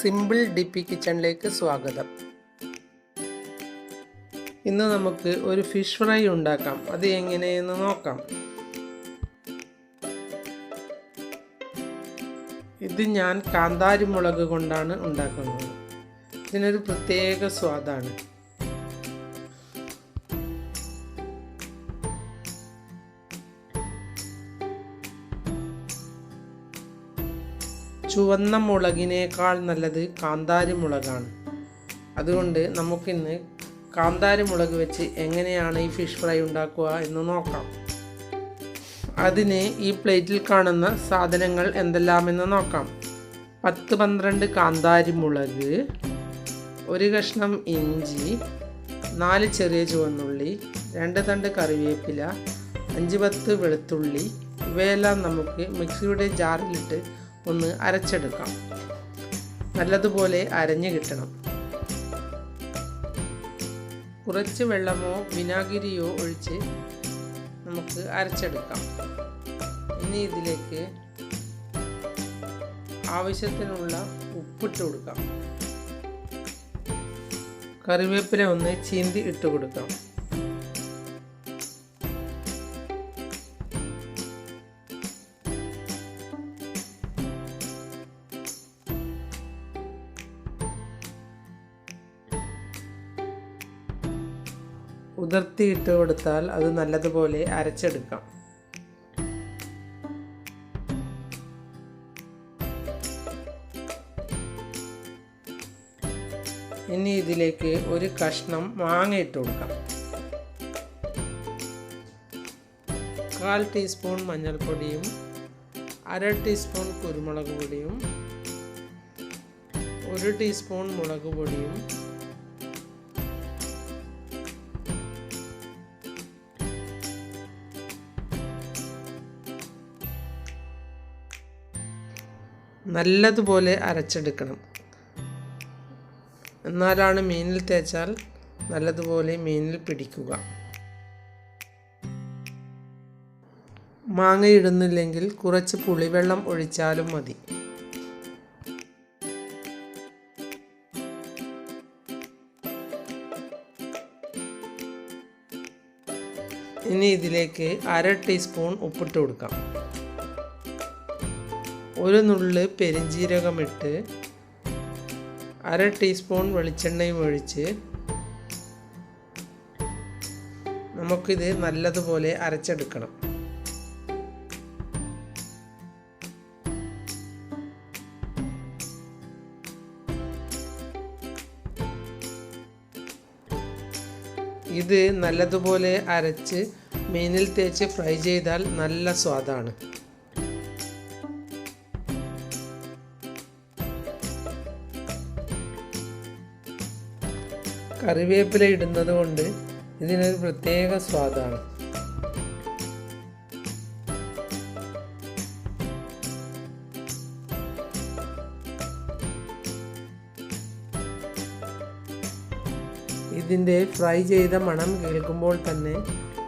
Simple DP കിച്ചണിലേക്ക് സ്വാഗതം. ഇന്ന് നമുക്ക് ഒരു ഫിഷ് ഫ്രൈ ഉണ്ടാക്കാം. അത് എങ്ങനെയെന്ന് നോക്കാം. ഇത് ഞാൻ കാന്താരി മുളക് കൊണ്ടാണ് ഉണ്ടാക്കുന്നത്. ഇതിനൊരു പ്രത്യേക സ്വാദാണ്. ചുവന്ന മുളകിനേക്കാൾ നല്ലത് കാന്താരി മുളകാണ്. അതുകൊണ്ട് നമുക്കിന്ന് കാന്താരി മുളക് വെച്ച് എങ്ങനെയാണ് ഈ ഫിഷ് ഫ്രൈ ഉണ്ടാക്കുക എന്ന് നോക്കാം. അതിന് ഈ പ്ലേറ്റിൽ കാണുന്ന സാധനങ്ങൾ എന്തെല്ലാമെന്ന് നോക്കാം. 10-12 കാന്താരി മുളക്, 1 കഷ്ണം ഇഞ്ചി, 4 ചെറിയ ചുവന്നുള്ളി, 2 തണ്ട് കറിവേപ്പില, 5-10 വെളുത്തുള്ളി. ഇവയെല്ലാം നമുക്ക് മിക്സിയുടെ ജാറിലിട്ട് ഒന്ന് അരച്ചെടുക്കാം. നല്ലതുപോലെ അരഞ്ഞു കിട്ടണം. കുറച്ച് വെള്ളമോ വിനാഗിരിയോ ഒഴിച്ച് നമുക്ക് അരച്ചെടുക്കാം. ഇനി ഇതിലേക്ക് ആവശ്യത്തിനുള്ള ഉപ്പിട്ട് കൊടുക്കാം. കറിവേപ്പില ഒന്ന് ചീന്തി ഇട്ട് കൊടുക്കാം. ഉതിർത്തിയിട്ട് കൊടുത്താൽ അത് നല്ലതുപോലെ അരച്ചെടുക്കാം. ഇനി ഇതിലേക്ക് 1 കഷ്ണം മാങ്ങ ഇട്ട് കൊടുക്കാം. 1/4 ടീസ്പൂൺ മഞ്ഞൾപ്പൊടിയും 1/2 ടീസ്പൂൺ കുരുമുളക് പൊടിയും 1 ടീസ്പൂൺ മുളക് പൊടിയും നല്ലതുപോലെ അരച്ചെടുക്കണം. എന്നാലാണ് മീനിൽ തേച്ചാൽ നല്ലതുപോലെ മീനിൽ പിടിക്കുക. മാങ്ങ ഇടുന്നില്ലെങ്കിൽ കുറച്ച് പുളിവെള്ളം ഒഴിച്ചാലും മതി. ഇനി ഇതിലേക്ക് 1/2 ടീസ്പൂൺ ഉപ്പിട്ട് കൊടുക്കാം. 1 നുള്ള് പെരിഞ്ജീരകമിട്ട് 1/2 ടീസ്പൂൺ വെളിച്ചെണ്ണയും ഒഴിച്ച് നമുക്കിത് നല്ലതുപോലെ അരച്ചെടുക്കണം. ഇത് നല്ലതുപോലെ അരച്ച് മീനിൽ തേച്ച് ഫ്രൈ ചെയ്താൽ നല്ല സ്വാദാണ്. കറിവേപ്പില ഇടുന്നത് കൊണ്ട് ഇതിനൊരു പ്രത്യേക സ്വാദാണ്. ഇതിൻ്റെ ഫ്രൈ ചെയ്ത മണം കേൾക്കുമ്പോൾ തന്നെ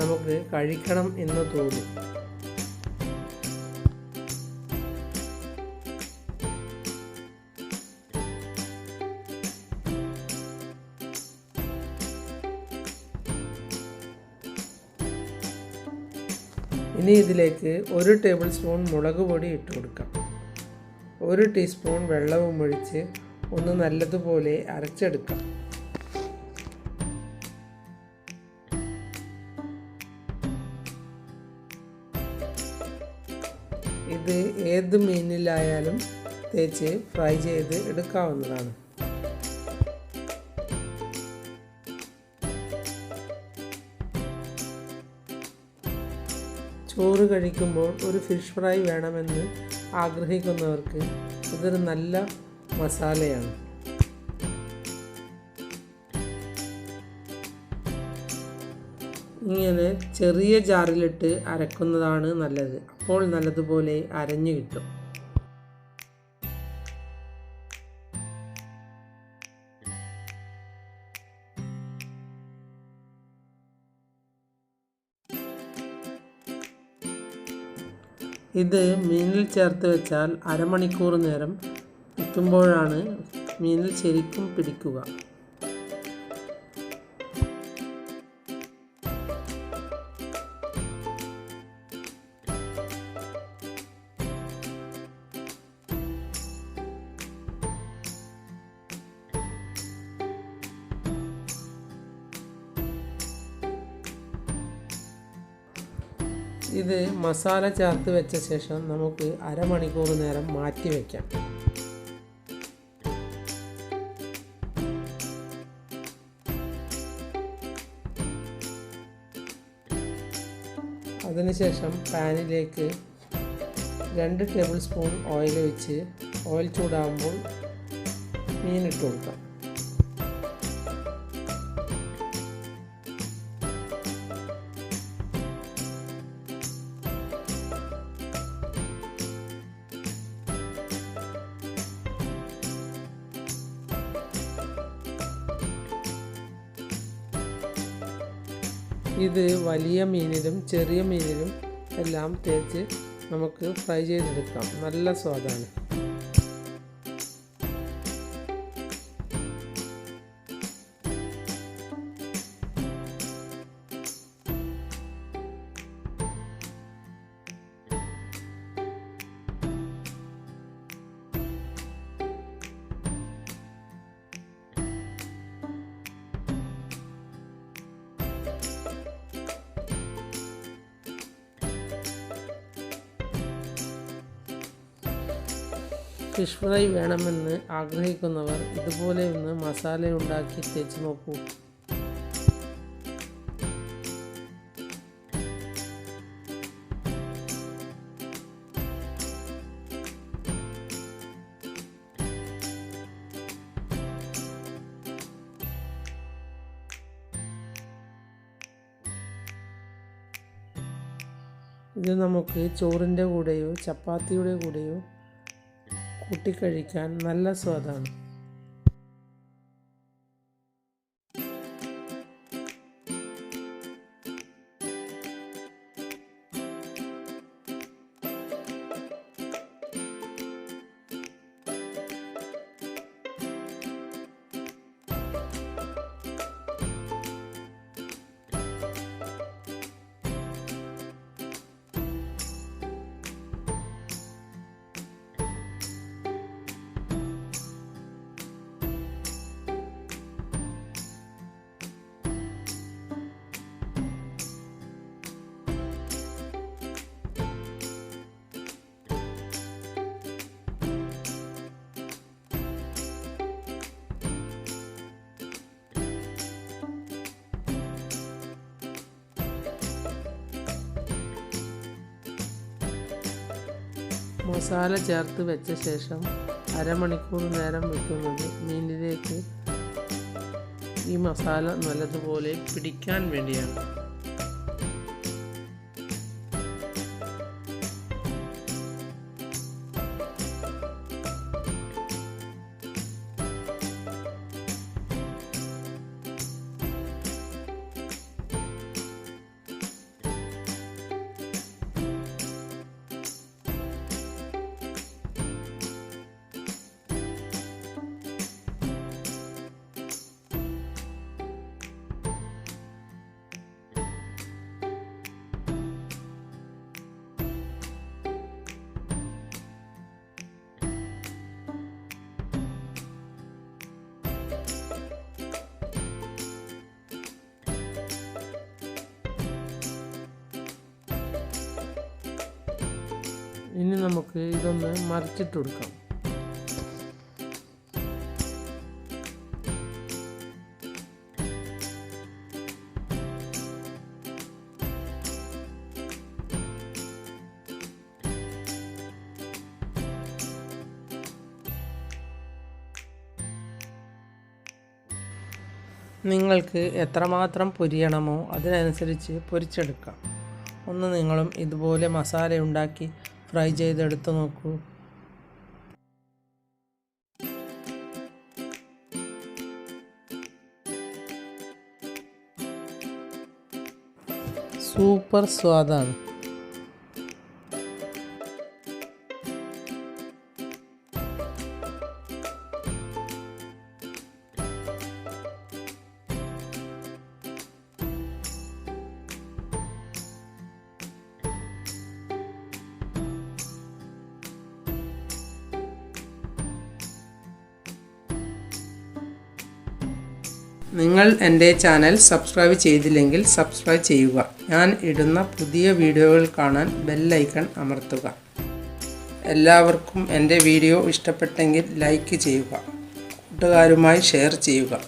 നമുക്ക് കഴിക്കണം എന്ന് തോന്നും. ഇനി ഇതിലേക്ക് 1 ടേബിൾ സ്പൂൺ മുളക് പൊടി ഇട്ട് കൊടുക്കാം. 1 ടീസ്പൂൺ വെള്ളവും ഒഴിച്ച് ഒന്ന് നല്ലതുപോലെ അരച്ചെടുക്കാം. ഇത് ഏത് മീനിലായാലും തേച്ച് ഫ്രൈ ചെയ്ത് എടുക്കാവുന്നതാണ്. ചോറ് കഴിക്കുമ്പോൾ ഒരു ഫിഷ് ഫ്രൈ വേണമെന്ന് ആഗ്രഹിക്കുന്നവർക്ക് ഇതൊരു നല്ല മസാലയാണ്. ഇങ്ങനെ ചെറിയ ജാറിലിട്ട് അരക്കുന്നതാണ് നല്ലത്. അപ്പോൾ നല്ലതുപോലെ അരഞ്ഞു കിട്ടും. ഇത് മീനിൽ ചേർത്ത് വെച്ചാൽ അരമണിക്കൂർ നേരം വയ്ക്കുമ്പോഴാണ് മീനിൽ ശരിക്കും പിടിക്കുക. ഇത് മസാല ചേർത്ത് വെച്ച ശേഷം നമുക്ക് അരമണിക്കൂർ നേരം മാറ്റി വയ്ക്കാം. അതിനുശേഷം പാനിലേക്ക് 2 ടേബിൾ സ്പൂൺ ഓയിൽ ഒഴിച്ച് ഓയിൽ ചൂടാകുമ്പോൾ മീനിട്ട് കൊടുക്കാം. ഇത് വലിയ മീനിലും ചെറിയ മീനിലും എല്ലാം തേച്ച് നമുക്ക് ഫ്രൈ ചെയ്തെടുക്കാം. നല്ല സ്വാദാണ്. ഫിഷ് ഫ്രൈ വേണമെന്ന് ആഗ്രഹിക്കുന്നവർ ഇതുപോലെ ഒന്ന് മസാല ഉണ്ടാക്കി തേച്ച് നോക്കൂ. ഇത് നമുക്ക് ചോറിൻ്റെ കൂടെയോ ചപ്പാത്തിയുടെ കൂടെയോ കൂട്ടിക്കഴിക്കാൻ നല്ല സ്വാദാണ്. മസാല ചേർത്ത് വെച്ച ശേഷം അരമണിക്കൂർ നേരം വയ്ക്കുന്നത് മീനിലേക്ക് ഈ മസാല നല്ലതുപോലെ പിടിക്കാൻ വേണ്ടിയാണ്. ഇനി നമുക്ക് ഇതൊന്ന് മറിച്ചിട്ട് കൊടുക്കാം. നിങ്ങൾക്ക് എത്രമാത്രം പൊരിയണമോ അതിനനുസരിച്ച് പൊരിച്ചെടുക്കാം. ഒന്ന് നിങ്ങളും ഇതുപോലെ മസാല ഉണ്ടാക്കി ഫ്രൈ ചെയ്തെടുത്ത് നോക്കൂ. സൂപ്പർ സ്വാദാണ്. നിങ്ങൾ എൻ്റെ ചാനൽ സബ്സ്ക്രൈബ് ചെയ്തില്ലെങ്കിൽ സബ്സ്ക്രൈബ് ചെയ്യുക. ഞാൻ ഇടുന്ന പുതിയ വീഡിയോകൾ കാണാൻ ബെൽ ഐക്കൺ അമർത്തുക. എല്ലാവർക്കും എൻ്റെ വീഡിയോ ഇഷ്ടപ്പെട്ടെങ്കിൽ ലൈക്ക് ചെയ്യുക. കൂട്ടുകാരുമായി ഷെയർ ചെയ്യുക.